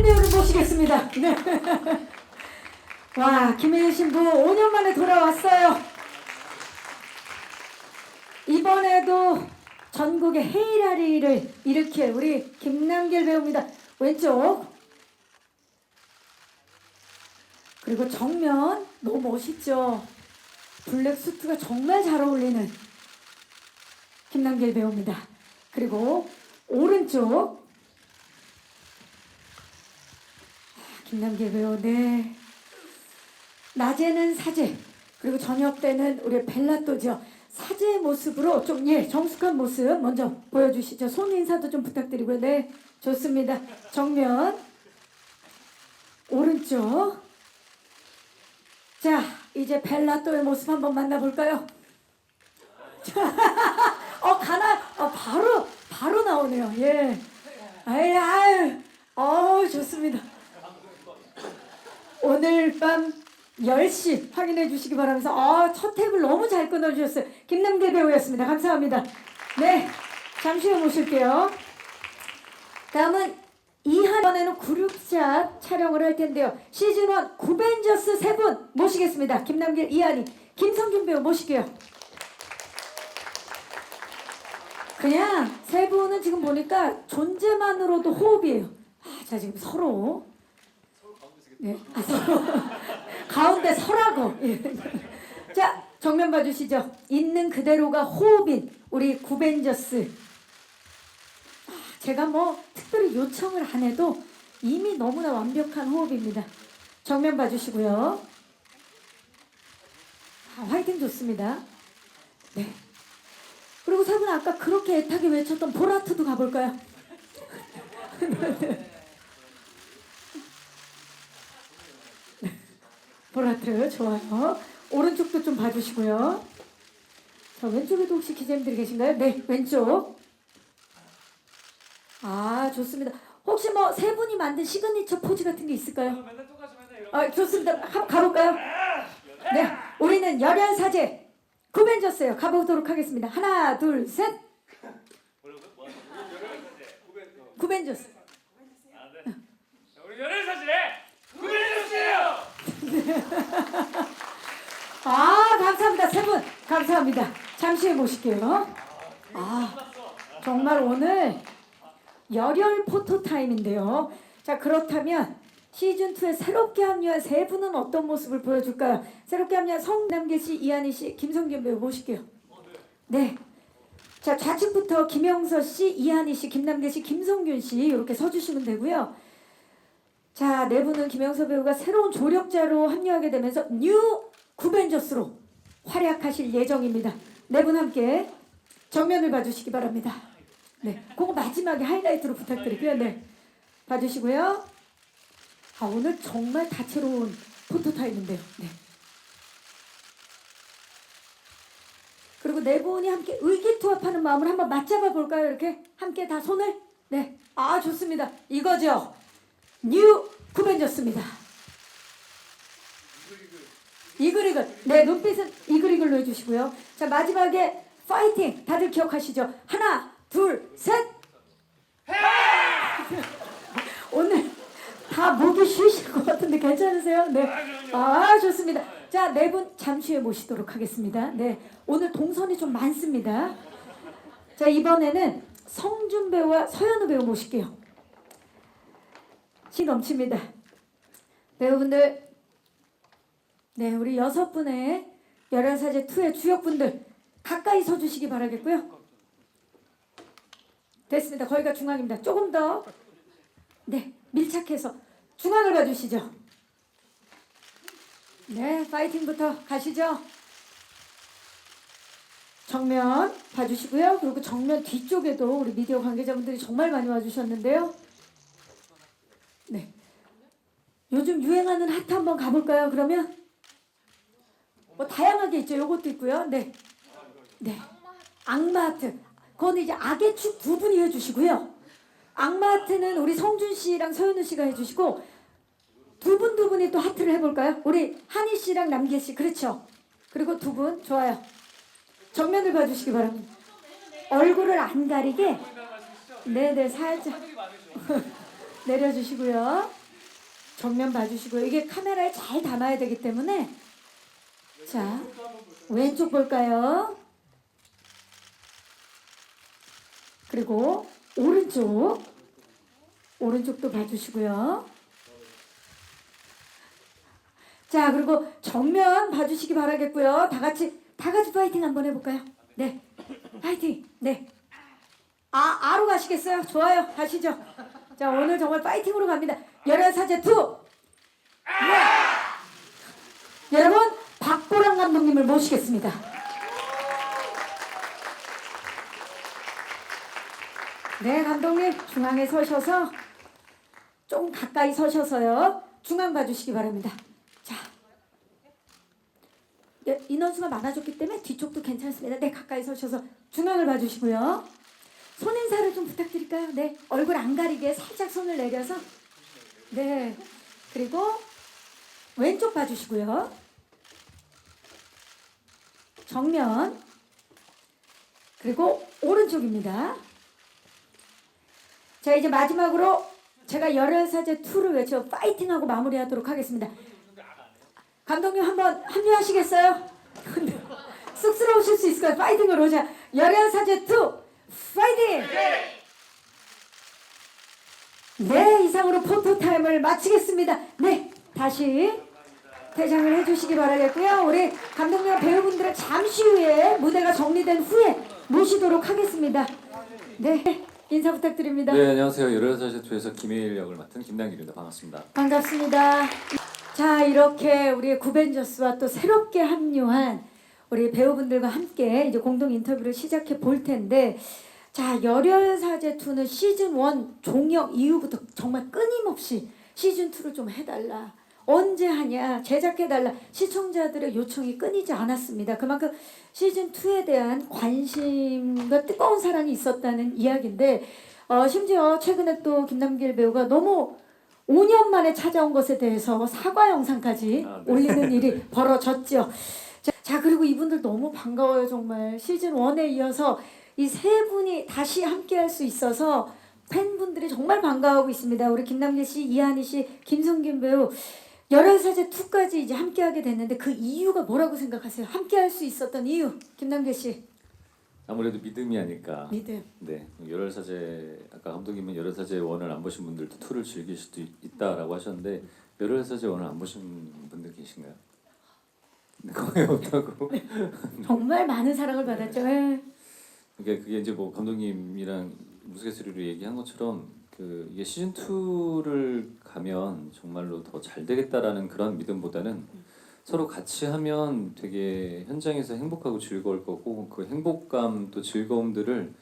배우를 모시겠습니다. 네. 와, 김혜연 신부 5년 만에 돌아왔어요. 이번에도 전국의 헤이라리를 일으킬 우리 김남길 배우입니다. 왼쪽. 그리고 정면 너무 멋있죠. 블랙 수트가 정말 잘 어울리는 김남길 배우입니다. 그리고 오른쪽. 김남길 배우, 네. 낮에는 사제, 그리고 저녁 때는 우리 벨라또죠. 사제의 모습으로 좀 정숙한 모습 먼저 보여주시죠. 손 인사도 좀 부탁드리고요. 네, 좋습니다. 정면, 오른쪽. 자, 이제 벨라또의 모습 한번 만나볼까요? 바로 나오네요. 예. 좋습니다. 오늘 밤 10시 확인해 주시기 바라면서 첫 탭을 너무 잘 끊어주셨어요. 김남길 배우였습니다. 감사합니다. 네, 잠시 후 모실게요. 다음은 이번에는 그룹샷 촬영을 할 텐데요. 시즌1 구벤져스 3분 모시겠습니다. 김남길, 이한희, 김성균 배우 모실게요. 그냥 세 분은 지금 보니까 존재만으로도 호흡이에요. 자, 지금 서로 서로 가운데 서라고. 자, 정면 봐주시죠. 있는 그대로가 호흡인 우리 구벤져스. 제가 뭐 특별히 요청을 안 해도 이미 너무나 완벽한 호흡입니다. 정면 봐주시고요. 화이팅 좋습니다. 네. 그리고 세 분 아까 그렇게 애타게 외쳤던 보라트도 가볼까요? 보라트 좋아요. 오른쪽도 좀 봐주시고요. 자, 왼쪽에도 혹시 기자님들이 계신가요? 네, 왼쪽. 좋습니다. 혹시 뭐 세 분이 만든 시그니처 포즈 같은 게 있을까요? 좋습니다. 한번 가볼까요? 네, 우리는 열혈사제 구벤져스예요. 가보도록 하겠습니다. 하나, 둘, 셋. 구벤져스. 우리 열혈사제 구벤져스예요. 감사합니다. 세 분 감사합니다. 잠시 후에 모실게요. 정말 오늘 열혈 포토타임인데요. 자, 그렇다면 시즌2에 새롭게 합류한 세 분은 어떤 모습을 보여줄까요? 새롭게 합류한 성남길 씨, 이한희 씨, 김성균 배우 모실게요. 네. 자, 좌측부터 김영서 씨, 이한희 씨, 김남길 씨, 김성균 씨 이렇게 서주시면 되고요. 자, 네 분은 김영서 배우가 새로운 조력자로 합류하게 되면서 뉴 구벤져스로 활약하실 예정입니다. 네 분 함께 정면을 봐주시기 바랍니다. 네, 그거 마지막에 하이라이트로 부탁드리고요. 네, 봐주시고요. 오늘 정말 다채로운 포토타임인데요. 네. 그리고 네 분이 함께 의기투합하는 마음을 한번 맞잡아 볼까요? 이렇게 함께 다 손을. 네, 좋습니다. 이거죠. 뉴 구벤져스입니다. 이글이글. 네, 눈빛은 이글이글로 해주시고요. 자, 마지막에 파이팅 다들 기억하시죠? 하나, 둘, 셋. 오늘 다 목이 쉬실 것 같은데 괜찮으세요? 네. 좋습니다. 자, 네 분 잠시 후에 모시도록 하겠습니다. 네, 오늘 동선이 좀 많습니다. 자, 이번에는 성준 배우와 서현우 배우 모실게요. 시 넘칩니다. 배우분들, 네, 우리 6분의 열혈사제 2의 주역분들 가까이 서주시기 바라겠고요. 됐습니다. 거기가 중앙입니다. 조금 더 밀착해서 중앙을 봐주시죠. 네, 파이팅부터 가시죠. 정면 봐주시고요. 그리고 정면 뒤쪽에도 우리 미디어 관계자분들이 정말 많이 와주셨는데요. 네, 요즘 유행하는 하트 한번 가볼까요? 그러면 뭐 다양하게 있죠. 요것도 있고요. 네, 악마 하트. 그건 이제 악의 축 두 분이 해주시고요. 악마 하트는 우리 성준 씨랑 서현우 씨가 해주시고 두 분이 또 하트를 해볼까요? 우리 한희 씨랑 남길 씨. 그렇죠. 그리고 두 분 좋아요. 정면을 봐주시기 바랍니다. 얼굴을 안 가리게. 네네, 살짝. 내려주시고요. 정면 봐주시고요. 이게 카메라에 잘 담아야 되기 때문에 자 왼쪽 볼까요? 그리고 오른쪽도 봐주시고요. 자 그리고 정면 봐주시기 바라겠고요. 다 같이 파이팅 한번 해볼까요? 네, 파이팅. 네. 아로 가시겠어요? 좋아요. 가시죠. 자 오늘 정말 파이팅으로 갑니다. 열혈사제 2. 네. 여러분 박보람 감독님을 모시겠습니다. 네 감독님 중앙에 서셔서 좀 가까이 서셔서요. 중앙 봐주시기 바랍니다. 자 인원수가 많아졌기 때문에 뒤쪽도 괜찮습니다. 네 가까이 서셔서 중앙을 봐주시고요. 손 인사를 좀 부탁드릴까요? 네 얼굴 안 가리게 살짝 손을 내려서 네 그리고 왼쪽 봐주시고요. 정면 그리고 오른쪽입니다. 자 이제 마지막으로 제가 열혈사제 2를 외쳐 파이팅하고 마무리하도록 하겠습니다. 감독님 한번 합류하시겠어요? 쑥스러우실 수 있을 거예요. 파이팅으로 자 열혈사제 2 파이팅! 네 이상으로 포토타임을 마치겠습니다. 네 다시 퇴장을 해주시기 바라겠고요. 우리 감독님과 배우분들은 잠시 후에 무대가 정리된 후에 모시도록 하겠습니다. 네 인사 부탁드립니다. 네, 안녕하세요. 열혈사제 2에서 김혜일 역을 맡은 김남길입니다. 반갑습니다. 반갑습니다. 자 이렇게 우리 구벤져스와 또 새롭게 합류한 우리 배우분들과 함께 이제 공동 인터뷰를 시작해 볼 텐데 자 열혈사제 2는 시즌 1 종영 이후부터 정말 끊임없이 시즌 2를 좀 해달라. 언제 하냐 제작해달라 시청자들의 요청이 끊이지 않았습니다. 그만큼 시즌2에 대한 관심과 뜨거운 사랑이 있었다는 이야기인데 심지어 최근에 또 김남길 배우가 너무 5년 만에 찾아온 것에 대해서 사과 영상까지 네. 올리는 일이 벌어졌죠. 자 그리고 이분들 너무 반가워요. 정말 시즌1에 이어서 이 세 분이 다시 함께 할 수 있어서 팬분들이 정말 반가워하고 있습니다. 우리 김남길 씨, 이한희 씨, 김성균 배우 열혈사제 2까지 이제 함께하게 됐는데 그 이유가 뭐라고 생각하세요? 함께할 수 있었던 이유 김남길 씨. 아무래도 믿음이 아닐까. 믿음. 네, 열혈사제 아까 감독님은 열혈사제 1을 안 보신 분들도 2를 즐길 수도 있다라고 하셨는데 열혈사제 1을 안 보신 분들 계신가요? 거의 없다고. 정말 많은 사랑을 받았죠. 예. 그러니까 그게 이제 뭐 감독님이랑 무스갯소리로 얘기한 것처럼 이게 시즌 2를 가면 정말로 더 잘 되겠다라는 그런 믿음보다는 서로 같이 하면 되게 현장에서 행복하고 즐거울 거고 그 행복감 또 즐거움들을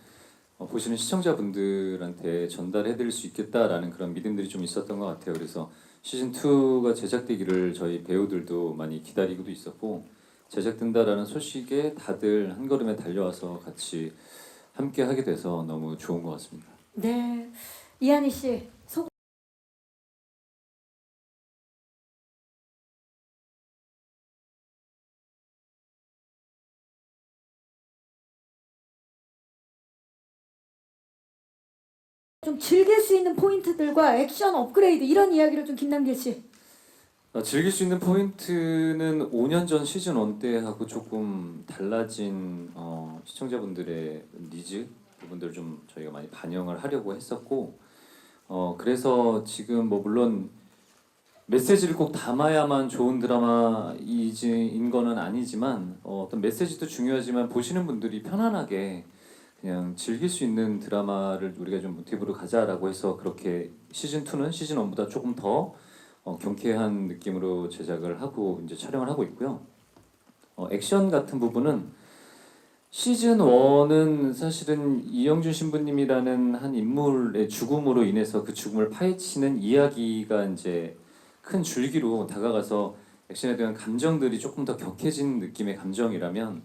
보시는 시청자분들한테 전달해드릴 수 있겠다라는 그런 믿음들이 좀 있었던 것 같아요. 그래서 시즌 2가 제작되기를 저희 배우들도 많이 기다리고도 있었고 제작된다라는 소식에 다들 한 걸음에 달려와서 같이 함께 하게 돼서 너무 좋은 것 같습니다. 네. 이한희 씨. 좀 즐길 수 있는 포인트들과 액션 업그레이드 이런 이야기를 좀 김남길 씨. 즐길 수 있는 포인트는 5년 전 시즌 1 때하고 조금 달라진 시청자분들의 니즈 부분들을 좀 저희가 많이 반영을 하려고 했었고 그래서 지금 뭐 물론 메시지를 꼭 담아야만 좋은 드라마인 거는 아니지만 어떤 메시지도 중요하지만 보시는 분들이 편안하게 그냥 즐길 수 있는 드라마를 우리가 좀 모티브로 가자라고 해서 그렇게 시즌 2는 시즌 1보다 조금 더 경쾌한 느낌으로 제작을 하고 이제 촬영을 하고 있고요. 액션 같은 부분은 시즌 1은 사실은 이영준 신부님이라는 한 인물의 죽음으로 인해서 그 죽음을 파헤치는 이야기가 이제 큰 줄기로 다가가서 액션에 대한 감정들이 조금 더 격해진 느낌의 감정이라면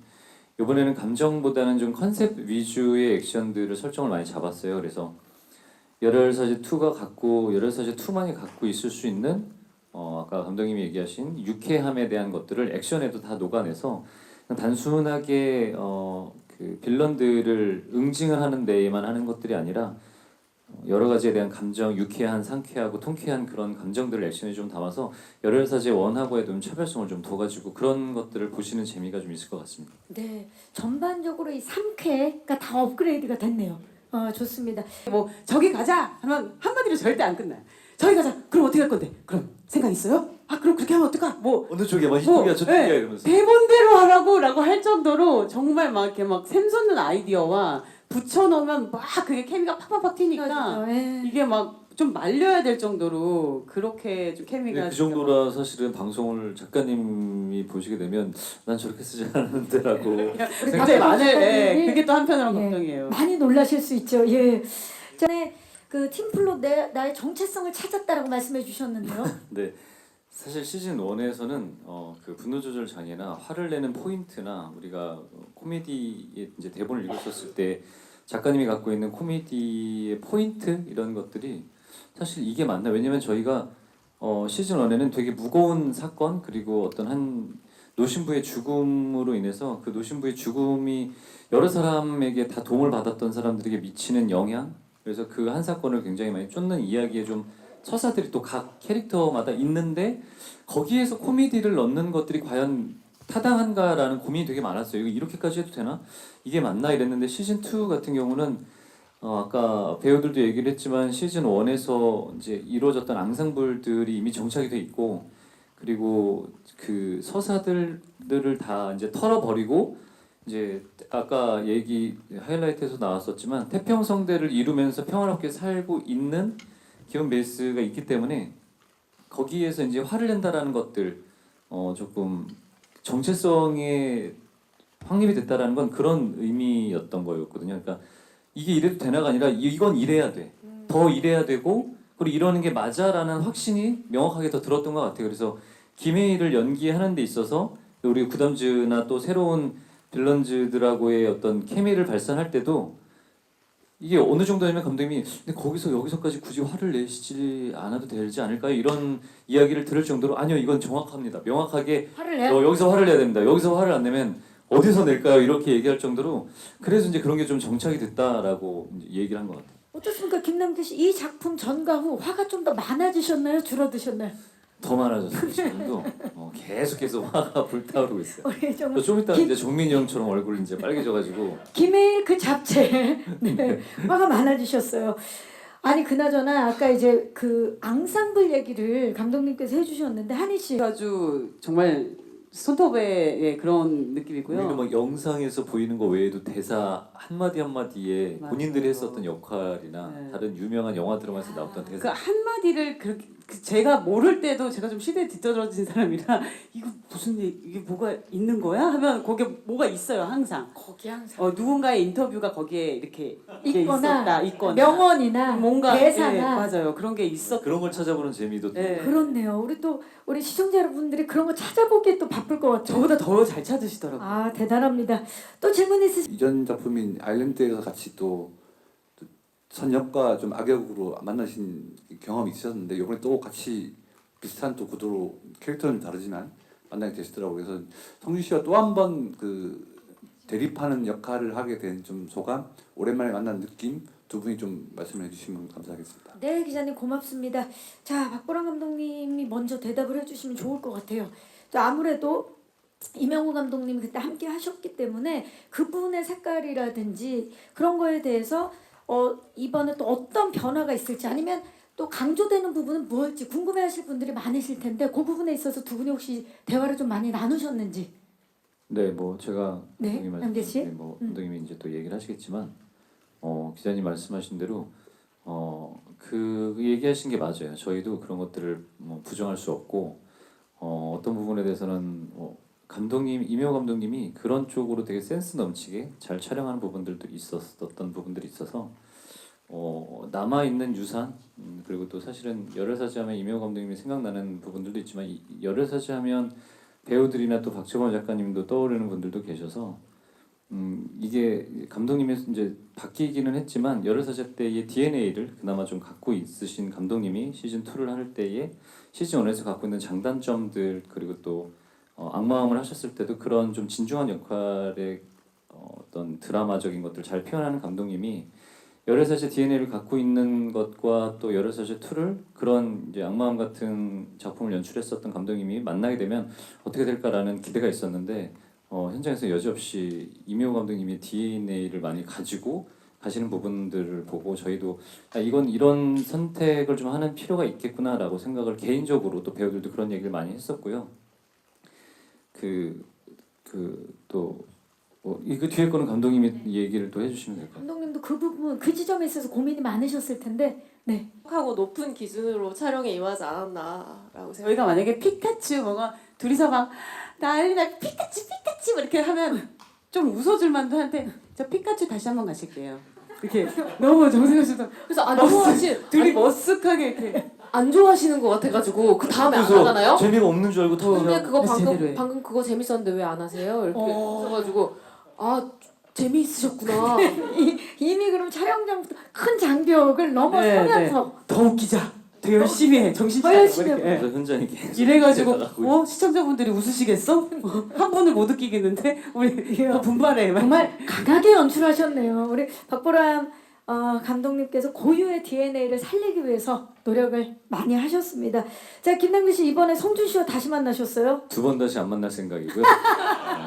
이번에는 감정보다는 좀 컨셉 위주의 액션들을 설정을 많이 잡았어요. 그래서 열혈사제 2가 갖고 열혈사제 2만이 갖고 있을 수 있는 아까 감독님이 얘기하신 유쾌함에 대한 것들을 액션에도 다 녹아내서 단순하게 그 빌런들을 응징을 하는 데에만 하는 것들이 아니라 여러 가지에 대한 감정, 유쾌한, 상쾌하고 통쾌한 그런 감정들을 액션에 좀 담아서 열혈사제 원하고의 좀 차별성을 좀 둬가지고 그런 것들을 보시는 재미가 좀 있을 것 같습니다. 네, 전반적으로 이 3쾌가 다 업그레이드가 됐네요. 좋습니다. 뭐 저기 가자 하면 한마디로 절대 안 끝나요. 저기 가자. 그럼 어떻게 할 건데? 그럼 생각 있어요? 아 그럼 그렇게 하면 어떡하? 뭐 어느 쪽이야, 막 뭐, 이쪽이야, 저쪽이야 네, 이러면서. 대본대로 하라고라고 할 정도로 정말 막 이렇게 막 샘솟는 아이디어와 붙여놓으면 막 그게 케미가 팍팍팍 튀니까 예. 이게 막 좀 말려야 될 정도로 그렇게 좀 케미가 그 정도라 사실은 방송을 작가님이 보시게 되면 난 저렇게 쓰지 않았는데라고 굉장히 많을 작가님이 그게 또 한편으로는 예, 걱정이에요. 많이 놀라실 수 있죠. 예. 전에 그 팀플로 나의 정체성을 찾았다라고 말씀해 주셨는데요. 네, 사실 시즌 1에서는 그 분노 조절 장애나 화를 내는 포인트나 우리가 코미디의 이제 대본을 읽었었을 때 작가님이 갖고 있는 코미디의 포인트 이런 것들이 사실 이게 맞나? 왜냐면 저희가 시즌 1에는 되게 무거운 사건 그리고 어떤 한 노신부의 죽음으로 인해서 그 노신부의 죽음이 여러 사람에게 다 도움을 받았던 사람들에게 미치는 영향, 그래서 그 한 사건을 굉장히 많이 쫓는 이야기에 좀 서사들이 또 각 캐릭터마다 있는데 거기에서 코미디를 넣는 것들이 과연 타당한가라는 고민이 되게 많았어요. 이거 이렇게까지 해도 되나? 이게 맞나? 이랬는데 시즌 2 같은 경우는 아까 배우들도 얘기를 했지만 시즌 1에서 이제 이루어졌던 앙상블들이 이미 정착이 돼 있고 그리고 그 서사들을 다 이제 털어버리고 이제 아까 얘기 하이라이트에서 나왔었지만 태평성대를 이루면서 평화롭게 살고 있는 기본 베이스가 있기 때문에 거기에서 이제 화를 낸다라는 것들 조금 정체성에 확립이 됐다라는 건 그런 의미였던 거였거든요. 그러니까 이게 이래도 되나가 아니라 이건 이래야 돼. 더 이래야 되고 그리고 이러는 게 맞아라는 확신이 명확하게 더 들었던 것 같아요. 그래서 김혜희를 연기하는 데 있어서 우리 구담즈나 또 새로운 빌런즈들하고의 어떤 케미를 발산할 때도 이게 어느 정도 되면 감독님이 근데 거기서 여기서까지 굳이 화를 내시지 않아도 되지 않을까요? 이런 이야기를 들을 정도로 아니요 이건 정확합니다. 명확하게 화를 내요? 여기서 화를 내야 됩니다. 여기서 화를 안 내면 어디서 낼까요? 이렇게 얘기할 정도로 그래서 이제 그런 게 좀 정착이 됐다라고 이제 얘기를 한 것 같아요. 어떻습니까, 김남길 씨? 이 작품 전과 후 화가 좀 더 많아지셨나요? 줄어드셨나요? 더 많아졌어요. 지금도 계속해서 화가 불타오르고 있어요. 우리 정말 좀 이따 이제 정민이 형처럼 얼굴이 이제 빨개져가지고 김혜일 그 잡채 네, 화가 많아지셨어요. 아니 그나저나 아까 이제 그 앙상블 얘기를 감독님께서 해주셨는데 한희 씨 아주 정말 손톱의 그런 우리는 느낌이고요. 막 영상에서 보이는 거 외에도 대사 한마디 한마디에 맞아요. 본인들이 했었던 역할이나 네. 다른 유명한 영화 드라마에서 나왔던 그 대사 한마디를 그렇게 제가 모를 때도 제가 좀 시대에 뒤떨어진 사람이라 이거 무슨 이게 뭐가 있는 거야? 하면 거기에 뭐가 있어요 항상. 거기 항상 누군가의 인터뷰가 거기에 이렇게 이게 있거나 있거나 명언이나 뭔가 대사나 예, 맞아요 그런 게 있었. 그런 걸 찾아보는 재미도 네. 그렇네요. 우리 시청자 여러분들이 그런 거 찾아보기에 또 바쁠 것 같아요. 저보다 더 잘 찾으시더라고요. 아 대단합니다. 또 질문 있으세요? 이전 작품인 아일랜드에서 같이 또 선역과 좀 악역으로 만나신 경험이 있으셨는데 이번에 또 같이 비슷한 또 구도로 캐릭터는 다르지만 만나게 되시더라고요. 그래서 성준 씨와 또 한 번 그 대립하는 역할을 하게 된 좀 소감, 오랜만에 만난 느낌 두 분이 좀 말씀해 주시면 감사하겠습니다. 네 기자님 고맙습니다. 자 박보람 감독님이 먼저 대답을 해주시면 좋을 것 같아요. 자, 아무래도 이명호 감독님이 그때 함께 하셨기 때문에 그분의 색깔이라든지 그런 거에 대해서 이번에 또 어떤 변화가 있을지 아니면 또 강조되는 부분은 무엇일지 궁금해하실 분들이 많으실 텐데 그 부분에 있어서 두 분이 혹시 대화를 좀 많이 나누셨는지. 네, 뭐 제가 네, 감독님 남길 씨? 뭐 감독님이 이제 또 얘기를 하시겠지만 기자님 말씀하신 대로 그 얘기하신 게 맞아요. 저희도 그런 것들을 뭐 부정할 수 없고 어떤 부분에 대해서는 감독님 이명호 감독님이 그런 쪽으로 되게 센스 넘치게 잘 촬영하는 부분들도 있었던 부분들이 있어서 남아 있는 유산 그리고 또 사실은 열혈사지하면 이명호 감독님이 생각나는 부분들도 있지만 열혈사지하면 배우들이나 또 박재범 작가님도 떠오르는 분들도 계셔서 이게 감독님이 이제 바뀌기는 했지만 열혈사지 때의 DNA를 그나마 좀 갖고 있으신 감독님이 시즌 2를 할 때에 시즌 1에서 갖고 있는 장단점들 그리고 또 악마왕을 하셨을 때도 그런 좀 진중한 역할의 어떤 드라마적인 것들 잘 표현하는 감독님이 열혈사제 DNA를 갖고 있는 것과 또 열혈사제 2를 그런 이제 악마음 같은 작품을 연출했었던 감독님이 만나게 되면 어떻게 될까라는 기대가 있었는데 현장에서 여지없이 이명호 감독님이 DNA를 많이 가지고 가시는 부분들을 보고 저희도 이건 이런 선택을 좀 하는 필요가 있겠구나라고 생각을 개인적으로 또 배우들도 그런 얘기를 많이 했었고요. 이거 뒤에 거는 감독님이 얘기를 또 해주시면 될 것 같아요. 감독님도 그 부분 그 지점에 있어서 고민이 많으셨을 텐데 네. 하고 높은 기준으로 촬영에 임하지 않았나라고 생각. 저희가 만약에 피카츄 뭔가 둘이서 막 난리나 피카츄 막 이렇게 하면 좀 웃어줄 만도 한데 저 피카츄 다시 한번 가실게요. 이렇게 너무 정색하셔서 그래서 안 좋아하시 둘이 머쓱하게 이렇게 안 좋아하시는 것 같아가지고 그 다음에 안 하잖아요. 재미가 없는 줄 알고 근데 그냥 그거 제대로 해. 방금 그거 재밌었는데 왜 안 하세요? 이렇게 해가지고 아 재미있으셨구나. 이미 그럼 촬영장부터 큰 장벽을 넘어서면서 더 웃기자. 더 열심히 해. 정신 더 차려. 열심히 이렇게. 그래서 현장에 계속 이래가지고 제가 시청자분들이 웃으시겠어? 한 분을 못 웃기겠는데 우리 더 분발해. 정말 강하게 연출하셨네요. 우리 박보람 감독님께서 고유의 DNA를 살리기 위해서 노력을 많이 하셨습니다. 자, 김남길 씨 이번에 성준 씨와 다시 만나셨어요? 2번 다시 안 만날 생각이고요.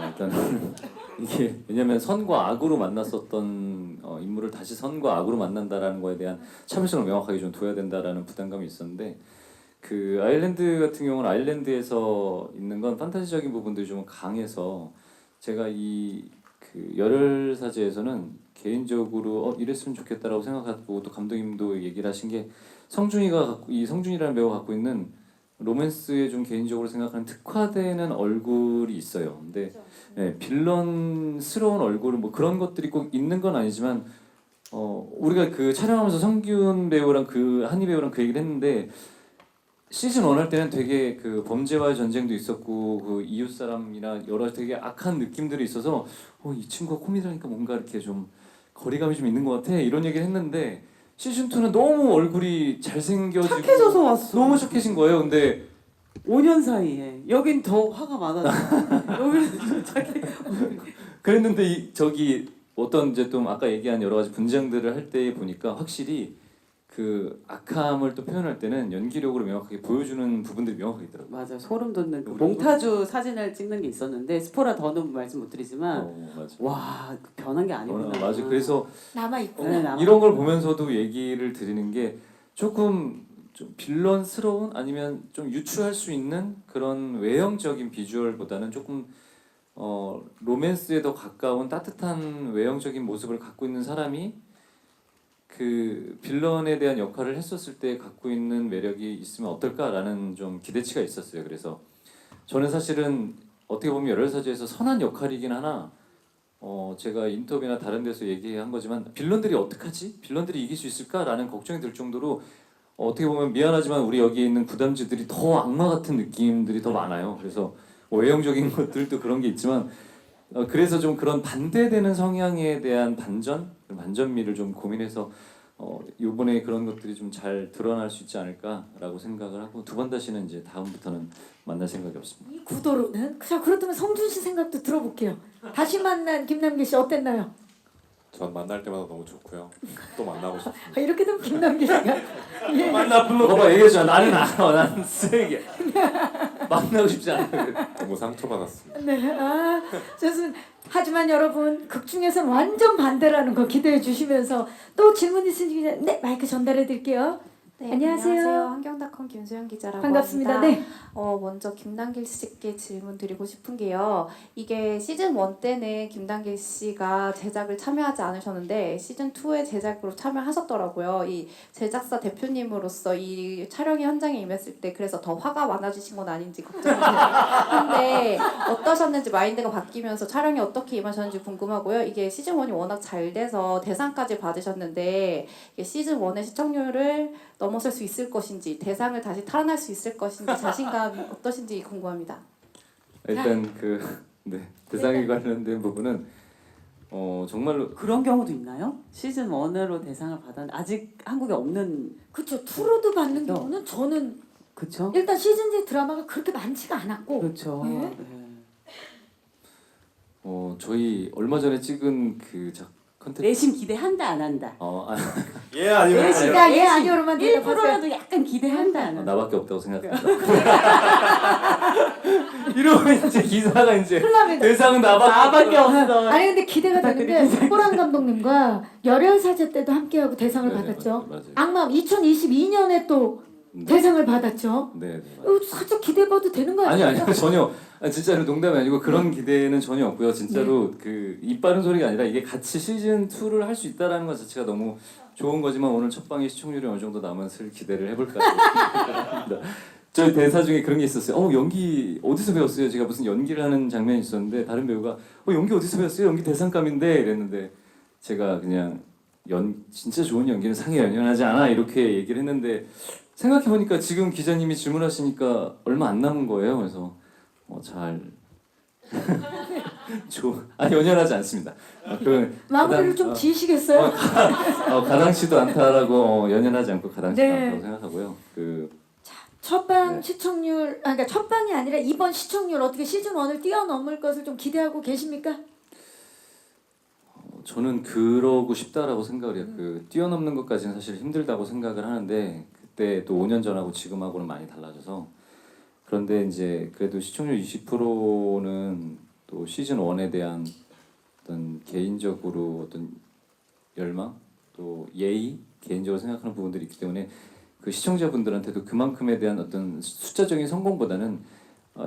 일단 이게 왜냐면 선과 악으로 만났었던 인물을 다시 선과 악으로 만난다라는 거에 대한 차별성을 명확하게 좀 둬야 된다라는 부담감이 있었는데 그 아일랜드 같은 경우는 아일랜드에서 있는 건 판타지적인 부분들이 좀 강해서 제가 이 그 열혈사제에서는 개인적으로 이랬으면 좋겠다라고 생각하고 또 감독님도 얘기를 하신 게 성준이라는 배우가 갖고 있는 로맨스에 좀 개인적으로 생각하는 특화되는 얼굴이 있어요. 근데 네, 빌런스러운 얼굴 뭐 그런 것들이 꼭 있는 건 아니지만 우리가 그 촬영하면서 성균 배우랑 그 한희 배우랑 그 얘기를 했는데 시즌 1 할 때는 되게 그 범죄와의 전쟁도 있었고 그 이웃 사람이나 여러 되게 악한 느낌들이 있어서 이 친구가 코미디라니까 뭔가 이렇게 좀 거리감이 좀 있는 것 같아 이런 얘기를 했는데 시즌 2는 너무 얼굴이 잘생겨지고 착해져서 왔어. 너무 착해진 거예요. 근데 5년 사이에 여긴 더 화가 많아져. 여기는 착해. 그랬는데 저기 어떤 이제 좀 아까 얘기한 여러 가지 분장들을 할 때 보니까 확실히 그 악함을 또 표현할 때는 연기력으로 명확하게 보여주는 부분들이 명확하게 있더라고요. 맞아, 소름 돋는 그 우리 몽타주 사진을 찍는 게 있었는데 스포라 더는 말씀 못 드리지만 맞아. 와 변한 게 아니구나. 맞아. 그래서 남아있고 네, 남아. 이런 걸 보면서도 얘기를 드리는 게 조금 좀 빌런스러운 아니면 좀 유추할 수 있는 그런 외형적인 비주얼보다는 조금 로맨스에 더 가까운 따뜻한 외형적인 모습을 갖고 있는 사람이 그 빌런에 대한 역할을 했었을 때 갖고 있는 매력이 있으면 어떨까라는 좀 기대치가 있었어요. 그래서 저는 사실은 어떻게 보면 열혈사제에서 선한 역할이긴 하나 제가 인터뷰나 다른 데서 얘기한 거지만 빌런들이 어떡하지? 빌런들이 이길 수 있을까라는 걱정이 들 정도로 어떻게 보면 미안하지만 우리 여기 있는 구담지들이 더 악마 같은 느낌들이 더 많아요. 그래서 외형적인 것들도 그런 게 있지만 그래서 좀 그런 반대되는 성향에 대한 반전미를 좀 고민해서 이번에 그런 것들이 좀 잘 드러날 수 있지 않을까라고 생각을 하고 2번 다시는 이제 다음부터는 만날 생각이 없습니다. 이 구도로는 자 그렇다면 성준 씨 생각도 들어볼게요. 다시 만난 김남길 씨 어땠나요? 전 만날 때마다 너무 좋고요. 또 만나고 싶습니다. 이렇게 되면 김남길 씨가 예. 만나 불러 봐봐 얘기했잖아. 나는 알아. 나는 쓰레기야. 만나고 싶지 않아. 너무 상처받았습니다. 네, 좋습니다. 하지만 여러분 극 중에서는 완전 반대라는 거 기대해 주시면서 또 질문 있으시면 네 마이크 전달해 드릴게요. 네, 안녕하세요. 환경닷컴 김소영 기자라고 반갑습니다. 합니다. 네. 먼저 김남길 씨께 질문 드리고 싶은 게요. 이게 시즌 1 때는 김남길 씨가 제작을 참여하지 않으셨는데 시즌 2에 제작으로 참여하셨더라고요. 이 제작사 대표님으로서 이 촬영의 현장에 임했을 때 그래서 더 화가 많아지신 건 아닌지 걱정인데 어떠셨는지 마인드가 바뀌면서 촬영에 어떻게 임하셨는지 궁금하고요. 이게 시즌 1이 워낙 잘 돼서 대상까지 받으셨는데 이게 시즌 1의 시청률을 넘어설 수 있을 것인지 대상을 다시 탈환할 수 있을 것인지 자신감이 어떠신지 궁금합니다. 일단 대상에 관련된 부분은 정말로 그런 경우도 있나요? 시즌 1으로 대상을 받았는데 아직 한국에 없는 그렇죠. 투로도 받는 네. 경우는 저는 그쵸? 일단 시즌제 드라마가 그렇게 많지가 않았고 그렇죠. 네. 네. 저희 얼마 전에 찍은 그 컨텐츠 내심 기대한다 안 한다. 예 아니면 내심 자, 예 아니오로만 대답하세요. 1%라도 약간 기대한다 안 한다. 나밖에 없다고 생각합니다. 이러면 이제 기사가 이제 큰일 납니다. 대상은 나밖에 없어. 아니 근데 기대가 되는데 호랑 감독님과 열혈 사제 때도 함께하고 대상을 네네, 받았죠. 맞아요. 악마음 2022년에 또 네. 대상을 받았죠. 네, 맞아요. 살짝 기대해봐도 되는 거 아니 아닙니까? 전혀 진짜로 농담이 아니고 그런 기대는 전혀 없고요. 진짜로 그 입 바른 소리가 아니라 이게 같이 시즌 2를 할 수 있다라는 것 자체가 너무 좋은 거지만 오늘 첫 방의 시청률이 어느 정도 남았을 기대를 해볼까 합니다. 저희 대사 중에 그런 게 있었어요. 연기 어디서 배웠어요? 제가 무슨 연기를 하는 장면이 있었는데 다른 배우가 연기 어디서 배웠어요? 연기 대상감인데 이랬는데 제가 그냥 진짜 좋은 연기는 상에 연연하지 않아 이렇게 얘기를 했는데 생각해보니까 지금 기자님이 질문하시니까 얼마 안 남은 거예요. 그래서 잘 연연하지 않습니다. 마무리를 가당- 좀 지으시겠어요? 가당치도 않다라고 연연하지 않고 가당치도 네. 않다고 생각하고요. 첫방 네. 시청률, 그러니까 첫 방이 아니라 이번 시청률 어떻게 시즌 1을 뛰어넘을 것을 좀 기대하고 계십니까? 저는 그러고 싶다라고 생각을 해요. 뛰어넘는 것까지는 사실 힘들다고 생각을 하는데 그때 또 5년 전하고 지금하고는 많이 달라져서 그런데 이제 그래도 시청률 20%는 또 시즌 1에 대한 어떤 개인적으로 어떤 열망 또 예의 개인적으로 생각하는 부분들이 있기 때문에 그 시청자분들한테도 그만큼에 대한 어떤 숫자적인 성공보다는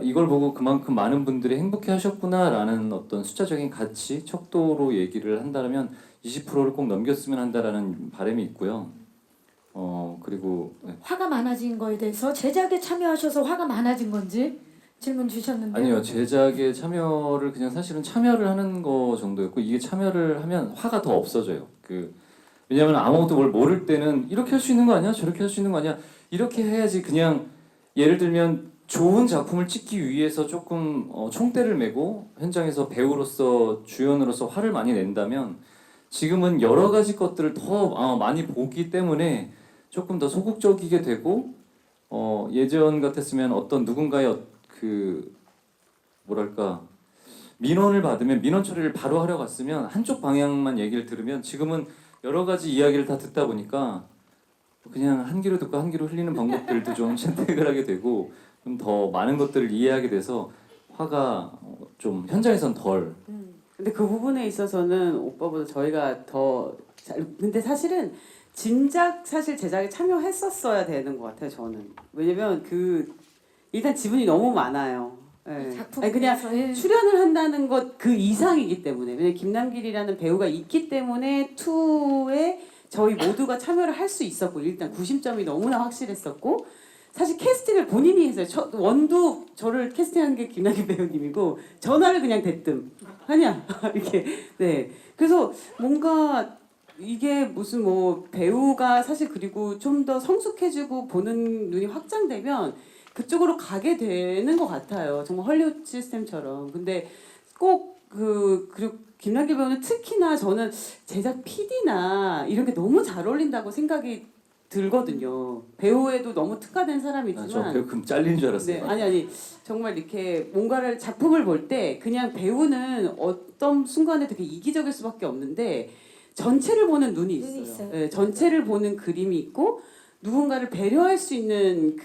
이걸 보고 그만큼 많은 분들이 행복해 하셨구나라는 어떤 숫자적인 가치, 척도로 얘기를 한다면 20%를 꼭 넘겼으면 한다라는 바람이 있고요. 그리고 화가 많아진 거에 대해서 제작에 참여하셔서 화가 많아진 건지 질문 주셨는데 아니요 제작에 참여를 그냥 사실은 참여를 하는 거 정도였고 이게 참여를 하면 화가 더 없어져요. 왜냐하면 아무것도 뭘 모를 때는 이렇게 할 수 있는 거 아니야? 저렇게 할 수 있는 거 아니야? 이렇게 해야지 그냥 예를 들면 좋은 작품을 찍기 위해서 조금 총대를 메고 현장에서 배우로서 주연으로서 화를 많이 낸다면 지금은 여러 가지 것들을 더 많이 보기 때문에 조금 더 소극적이게 되고 예전 같았으면 어떤 누군가의 뭐랄까 민원을 받으면 민원 처리를 바로 하러 갔으면 한쪽 방향만 얘기를 들으면 지금은 여러 가지 이야기를 다 듣다 보니까 그냥 한 귀로 듣고 한 귀로 흘리는 방법들도 좀 선택을 하게 되고 좀 더 많은 것들을 이해하게 돼서 화가 좀 현장에선 덜. 근데 그 부분에 있어서는 오빠보다 저희가 더 잘. 근데 사실은 진작 사실 제작에 참여했었어야 되는 것 같아요. 저는 왜냐면 일단 지분이 너무 많아요. 예. 작품 아니, 그냥 예. 출연을 한다는 것 그 이상이기 때문에 왜냐면 김남길이라는 배우가 있기 때문에 2에 저희 모두가 참여를 할 수 있었고 일단 구심점이 너무나 확실했었고 사실 캐스팅을 본인이 했어요. 원도 저를 캐스팅한 게 김남길 배우님이고 전화를 그냥 대뜸 하냐 이렇게 네 그래서 뭔가 이게 무슨 배우가 사실 그리고 좀 더 성숙해지고 보는 눈이 확장되면 그쪽으로 가게 되는 것 같아요. 정말 헐리우드 시스템처럼. 근데 꼭 그리고 김남길 배우는 특히나 저는 제작 PD나 이런 게 너무 잘 어울린다고 생각이 들거든요. 배우에도 너무 특화된 사람이지만 저 배우 금 잘리는 줄 알았어요. 네, 아니 정말 이렇게 뭔가를 작품을 볼 때 그냥 배우는 어떤 순간에 되게 이기적일 수밖에 없는데 전체를 보는 눈이 있어요. 네, 전체를 보는 그림이 있고 누군가를 배려할 수 있는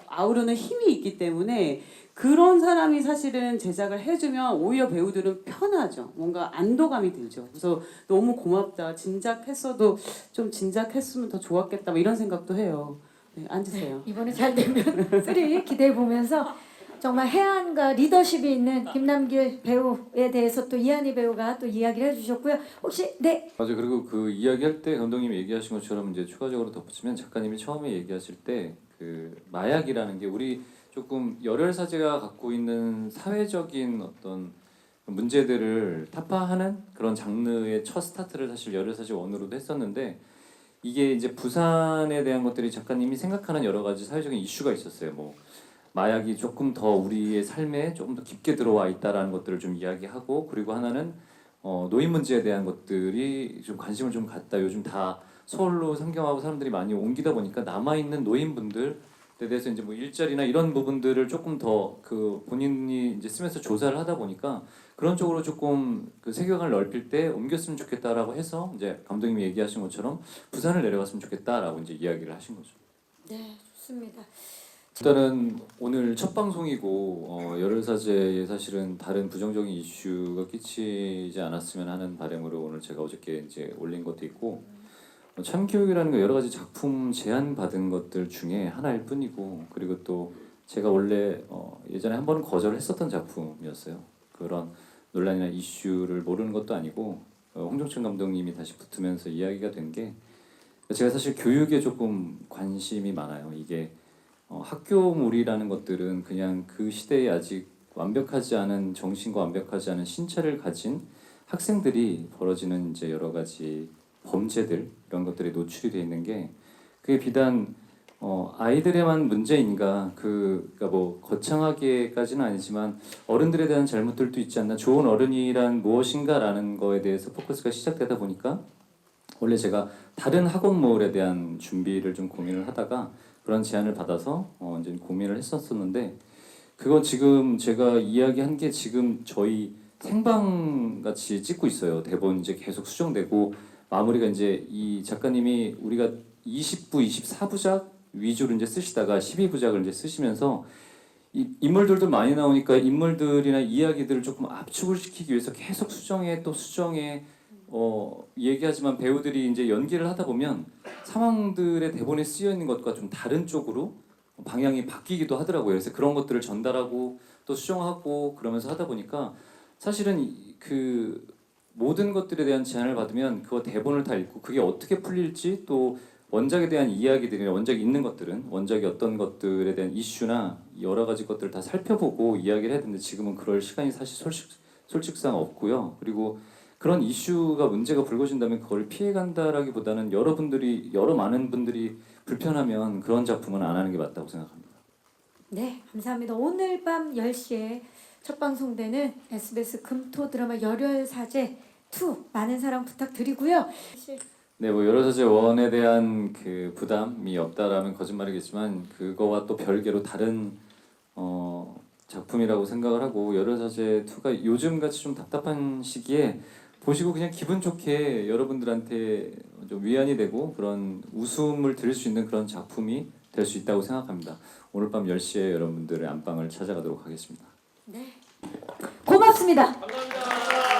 아우르는 힘이 있기 때문에 그런 사람이 사실은 제작을 해주면 오히려 배우들은 편하죠. 뭔가 안도감이 들죠. 그래서 너무 고맙다. 진작했어도 좀 진작했으면 더 좋았겠다. 이런 생각도 해요. 네, 앉으세요. 네, 이번에 잘 되면 3 기대해 보면서 정말 해안과 리더십이 있는 김남길 배우에 대해서 또 이한희 배우가 또 이야기를 해주셨고요. 혹시 네 맞아요. 그리고 그 이야기할 때 감독님이 얘기하신 것처럼 이제 추가적으로 덧붙이면 작가님이 처음에 얘기하실 때 마약이라는 게 우리 조금 열혈사제가 갖고 있는 사회적인 어떤 문제들을 타파하는 그런 장르의 첫 스타트를 사실 열혈사제 1으로도 했었는데 이게 이제 부산에 대한 것들이 작가님이 생각하는 여러 가지 사회적인 이슈가 있었어요. 마약이 조금 더 우리의 삶에 조금 더 깊게 들어와 있다라는 것들을 좀 이야기하고 그리고 하나는 노인 문제에 대한 것들이 좀 관심을 좀 갖다 요즘 다 서울로 상경하고 사람들이 많이 옮기다 보니까 남아 있는 노인분들 대해서 이제 뭐 일자리나 이런 부분들을 조금 더 그 본인이 이제 쓰면서 조사를 하다 보니까 그런 쪽으로 조금 그 세계관을 넓힐 때 옮겼으면 좋겠다라고 해서 이제 감독님이 얘기하신 것처럼 부산을 내려갔으면 좋겠다라고 이제 이야기를 하신 거죠. 네, 좋습니다. 일단은 오늘 첫 방송이고 열혈사제에 사실은 다른 부정적인 이슈가 끼치지 않았으면 하는 바람으로 오늘 제가 어저께 이제 올린 것도 있고 참교육이라는 거 여러 가지 작품 제안 받은 것들 중에 하나일 뿐이고 그리고 또 제가 원래 예전에 한 번은 거절했었던 작품이었어요. 그런 논란이나 이슈를 모르는 것도 아니고 홍종천 감독님이 다시 붙으면서 이야기가 된 게 제가 사실 교육에 조금 관심이 많아요. 이게 학교물이라는 것들은 그냥 그 시대에 아직 완벽하지 않은 정신과 완벽하지 않은 신체를 가진 학생들이 벌어지는 이제 여러 가지 범죄들 이런 것들이 노출이 돼 있는 게 그게 비단 아이들에만 문제인가 그러니까 뭐 거창하게까지는 아니지만 어른들에 대한 잘못들도 있지 않나 좋은 어른이란 무엇인가라는 거에 대해서 포커스가 시작되다 보니까 원래 제가 다른 학원물에 대한 준비를 좀 고민을 하다가 그런 제안을 받아서 이제 고민을 했었었는데 그거 지금 제가 이야기한 게 지금 저희 생방 같이 찍고 있어요. 대본 이제 계속 수정되고 마무리가 이제 이 작가님이 우리가 20부, 24부작 위주로 이제 쓰시다가 12부작을 이제 쓰시면서 이 인물들도 많이 나오니까 인물들이나 이야기들을 조금 압축을 시키기 위해서 계속 수정해 또 수정해 얘기하지만 배우들이 이제 연기를 하다 보면 상황들의 대본에 쓰여 있는 것과 좀 다른 쪽으로 방향이 바뀌기도 하더라고요. 그래서 그런 것들을 전달하고 또 수정하고 그러면서 하다 보니까 사실은 그 모든 것들에 대한 제안을 받으면 그거 대본을 다 읽고 그게 어떻게 풀릴지 또 원작에 대한 이야기들이나 원작이 있는 것들은 원작이 어떤 것들에 대한 이슈나 여러 가지 것들을 다 살펴보고 이야기를 해야 되는데 지금은 그럴 시간이 사실 솔직상 없고요. 그리고 그런 이슈가 문제가 불거진다면 그걸 피해간다라기보다는 여러 많은 분들이 불편하면 그런 작품은 안 하는 게 맞다고 생각합니다. 네, 감사합니다. 오늘 밤 10시에 첫 방송되는 SBS 금토 드라마 열혈사제 2 많은 사랑 부탁드리고요. 네, 뭐 열혈사제 1에 대한 그 부담이 없다라면 거짓말이겠지만 그거와 또 별개로 다른 작품이라고 생각을 하고 열혈사제 2가 요즘 같이 좀 답답한 시기에 보시고 그냥 기분 좋게 여러분들한테 좀 위안이 되고 그런 웃음을 드릴 수 있는 그런 작품이 될 수 있다고 생각합니다. 오늘 밤 10시에 여러분들의 안방을 찾아가도록 하겠습니다. 네, 고맙습니다. 감사합니다.